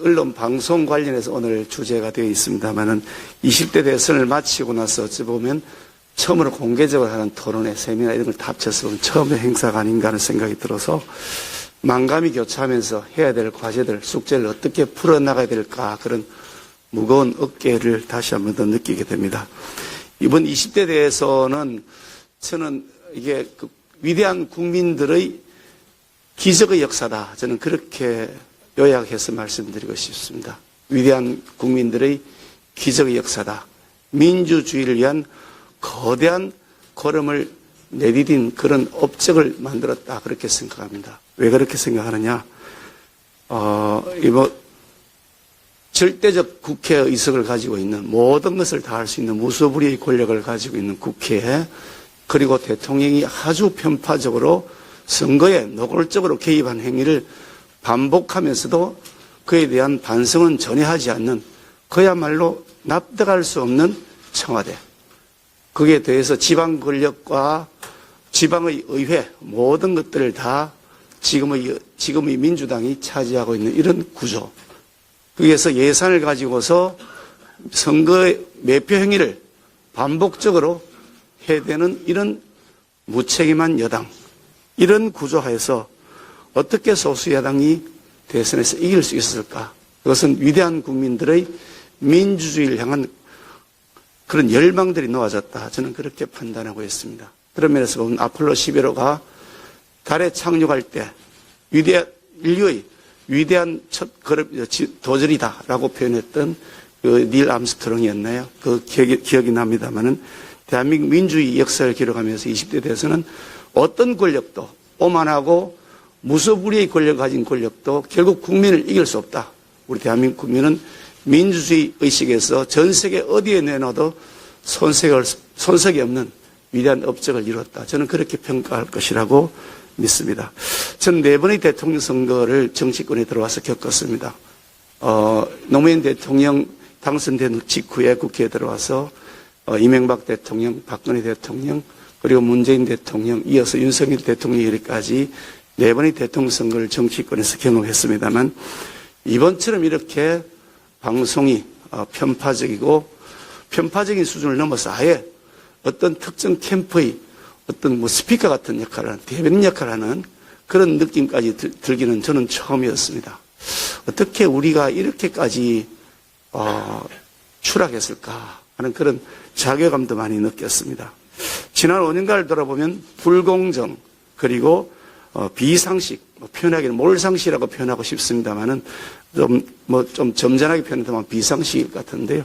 언론 방송 관련해서 오늘 주제가 되어 있습니다만은 20대 대선을 마치고 나서 어찌 보면 처음으로 공개적으로 하는 토론회, 세미나 이런 걸 다 합쳐서 보면 처음의 행사가 아닌가 하는 생각이 들어서 만감이 교차하면서 해야 될 과제들, 숙제를 어떻게 풀어나가야 될까 그런 무거운 어깨를 다시 한 번 더 느끼게 됩니다. 이번 20대 대해서는 저는 이게 그 위대한 국민들의 기적의 역사다. 저는 그렇게 요약해서 말씀드리고 싶습니다. 위대한 국민들의 기적의 역사다. 민주주의를 위한 거대한 걸음을 내디딘 그런 업적을 만들었다. 그렇게 생각합니다. 왜 그렇게 생각하느냐? 절대적 국회 의석을 가지고 있는 모든 것을 다 할 수 있는 무소불위의 권력을 가지고 있는 국회에 그리고 대통령이 아주 편파적으로 선거에 노골적으로 개입한 행위를 반복하면서도 그에 대한 반성은 전혀 하지 않는 그야말로 납득할 수 없는 청와대. 거기에 대해서 지방 권력과 지방의 의회 모든 것들을 다 지금의 민주당이 차지하고 있는 이런 구조. 거기에서 예산을 가지고서 선거의 매표 행위를 반복적으로 해야 되는 이런 무책임한 여당. 이런 구조하에서 어떻게 소수야당이 대선에서 이길 수 있었을까? 그것은 위대한 국민들의 민주주의를 향한 그런 열망들이 놓아졌다. 저는 그렇게 판단하고 있습니다. 그런 면에서 보면 아폴로 11호가 달에 착륙할 때 인류의 위대한 첫 걸음 도전이다라고 표현했던 그 닐 암스트롱이었나요? 그 기억이 납니다만은 대한민국 민주주의 역사를 기록하면서 20대 대해서는 어떤 권력도 오만하고 무소불위의 권력을 가진 권력도 결국 국민을 이길 수 없다. 우리 대한민국 국민은 민주주의 의식에서 전 세계 어디에 내놔도 손색이 없는 위대한 업적을 이뤘다. 저는 그렇게 평가할 것이라고 믿습니다. 전 4번의 대통령 선거를 정치권에 들어와서 겪었습니다. 노무현 대통령 당선된 직후에 국회에 들어와서 이명박 대통령, 박근혜 대통령, 그리고 문재인 대통령, 이어서 윤석열 대통령까지 4번의 대통령 선거를 정치권에서 경험했습니다만 이번처럼 이렇게 방송이 편파적이고 편파적인 수준을 넘어서 아예 어떤 특정 캠프의 어떤 스피커 같은 역할을 하는, 대변인 역할을 하는 그런 느낌까지 들기는 저는 처음이었습니다. 어떻게 우리가 이렇게까지 추락했을까 하는 그런 자괴감도 많이 느꼈습니다. 지난 5년간을 돌아보면 불공정 그리고 비상식, 표현하기는 몰상식이라고 표현하고 싶습니다만은 좀 점잖하게 표현하면 비상식 같은데요.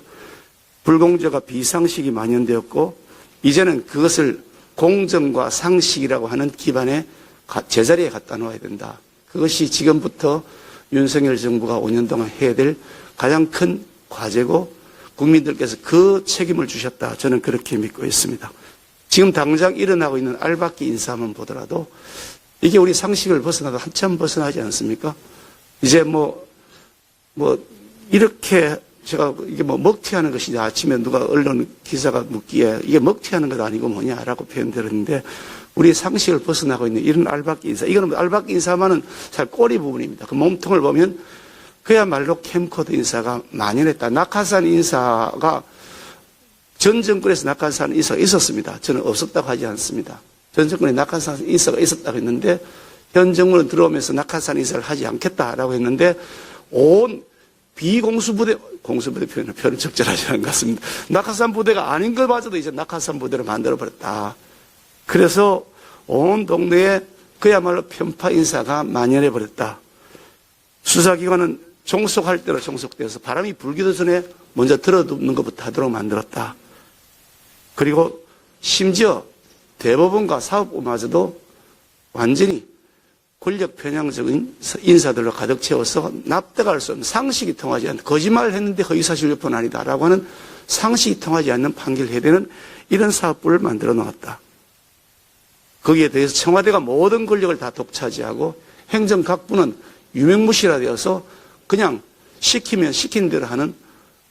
불공정과 비상식이 만연되었고 이제는 그것을 공정과 상식이라고 하는 기반에 제자리에 갖다 놓아야 된다. 그것이 지금부터 윤석열 정부가 5년 동안 해야 될 가장 큰 과제고 국민들께서 그 책임을 주셨다. 저는 그렇게 믿고 있습니다. 지금 당장 일어나고 있는 알박기 인사만 보더라도 이게 우리 상식을 벗어나도 한참 벗어나지 않습니까? 이제 이렇게 제가 이게 먹튀하는 것이냐, 아침에 누가 언론 기사가 묻기에 이게 먹튀하는 것 아니고 뭐냐라고 표현드렸는데 우리 상식을 벗어나고 있는 이런 알박기 인사, 이거는 알박기 인사만은 잘 꼬리 부분입니다. 그 몸통을 보면 그야말로 캠코더 인사가 만연했다. 낙하산 인사가 전 정권에서 낙하산 인사가 있었습니다. 저는 없었다고 하지 않습니다. 전 정권에 낙하산 인사가 있었다고 했는데 현 정부는 들어오면서 낙하산 인사를 하지 않겠다라고 했는데 온 비공수부대, 공수부대 표현은 적절하지 않은 것 같습니다. 낙하산 부대가 아닌 것마저도 이제 낙하산 부대로 만들어버렸다. 그래서 온 동네에 그야말로 편파 인사가 만연해버렸다. 수사기관은 종속할 대로 종속돼서 바람이 불기도 전에 먼저 들어눕는 것부터 하도록 만들었다. 그리고 심지어 대법원과 사법부마저도 완전히 권력 편향적인 인사들로 가득 채워서 납득할 수 없는 상식이 통하지 않는, 거짓말을 했는데 허위사실 유포는 아니다라고 하는 상식이 통하지 않는 판결을 해야 되는 이런 사법부를 만들어 놓았다. 거기에 대해서 청와대가 모든 권력을 다 독차지하고 행정각부는 유명무실화되어서 그냥 시키면 시킨 대로 하는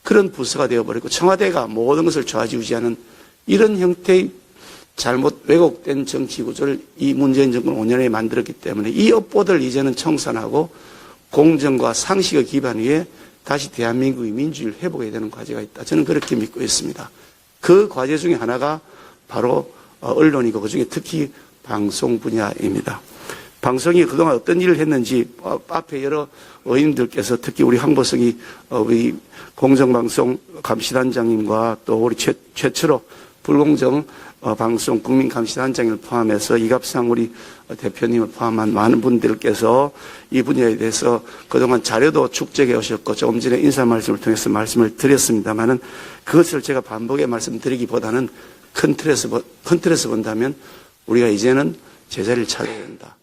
그런 부서가 되어버리고 청와대가 모든 것을 좌지우지하는 이런 형태의 잘못 왜곡된 정치 구조를 이 문재인 정권 5년에 만들었기 때문에 이 업보들 이제는 청산하고 공정과 상식의 기반 위에 다시 대한민국의 민주주의를 회복해야 되는 과제가 있다. 저는 그렇게 믿고 있습니다. 그 과제 중에 하나가 바로 언론이고 그중에 특히 방송 분야입니다. 방송이 그동안 어떤 일을 했는지 앞에 여러 의원님들께서 특히 우리 황보석이 우리 공정방송 감시단장님과 또 우리 최초로 불공정 방송 국민감시단장을 포함해서 이갑상 우리 대표님을 포함한 많은 분들께서 이 분야에 대해서 그동안 자료도 축적해 오셨고 조금 전에 인사 말씀을 통해서 말씀을 드렸습니다만은 그것을 제가 반복해 말씀드리기보다는 큰 틀에서 본다면 우리가 이제는 제자리를 찾아야 된다.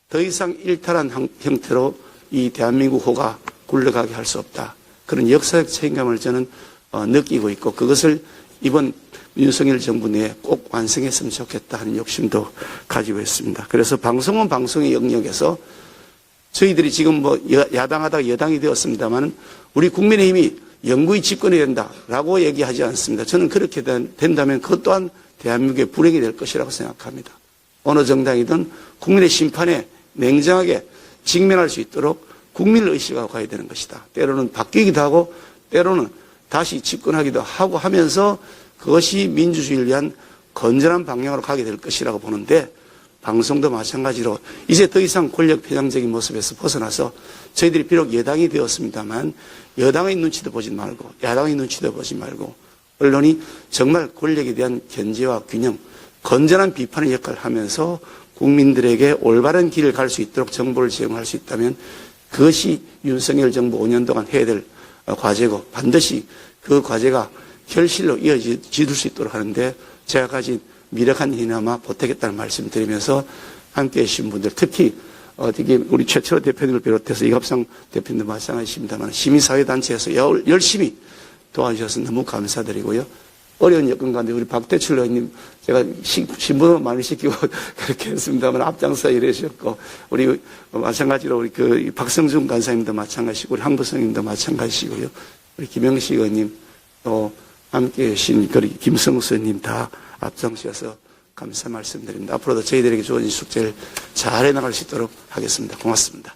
더 이상 일탈한 형태로 이 대한민국 호가 굴러가게 할 수 없다. 그런 역사적 책임감을 저는 느끼고 있고 그것을 이번 윤석열 정부 내에 꼭 완성했으면 좋겠다 하는 욕심도 가지고 있습니다. 그래서 방송은 방송의 영역에서 저희들이 지금 뭐 야당하다가 여당이 되었습니다만 우리 국민의힘이 영구히 집권해야 된다라고 얘기하지 않습니다. 저는 그렇게 된다면 그것 또한 대한민국의 불행이 될 것이라고 생각합니다. 어느 정당이든 국민의 심판에 냉정하게 직면할 수 있도록 국민을 의식하고 가야 되는 것이다. 때로는 바뀌기도 하고 때로는 다시 집권하기도 하고 하면서 그것이 민주주의를 위한 건전한 방향으로 가게 될 것이라고 보는데 방송도 마찬가지로 이제 더 이상 권력 편향적인 모습에서 벗어나서 저희들이 비록 여당이 되었습니다만 여당의 눈치도 보지 말고 야당의 눈치도 보지 말고 언론이 정말 권력에 대한 견제와 균형, 건전한 비판의 역할을 하면서 국민들에게 올바른 길을 갈 수 있도록 정보를 제공할 수 있다면 그것이 윤석열 정부 5년 동안 해야 될 과제고 반드시 그 과제가 결실로 이어질 수 있도록 하는데 제가 가진 미력한 힘이나마 보태겠다는 말씀 드리면서 함께해 주신 분들 특히 우리 최철호 대표님을 비롯해서 이갑상 대표님도 마찬가지입니다만 시민사회단체에서 열심히 도와주셔서 너무 감사드리고요. 어려운 여건 가운데 우리 박대출 의원님 제가 신부도 많이 시키고 그렇게 했습니다만 앞장서 일해주셨고 우리 마찬가지로 우리 그 박성준 간사님도 마찬가지고 우리 황보성님도 마찬가지고요. 우리 김영식 의원님 또 함께 계신 김성수 의원님 다 앞장서셔서 감사 말씀드립니다. 앞으로도 저희들에게 주어진 숙제를 잘 해나갈 수 있도록 하겠습니다. 고맙습니다.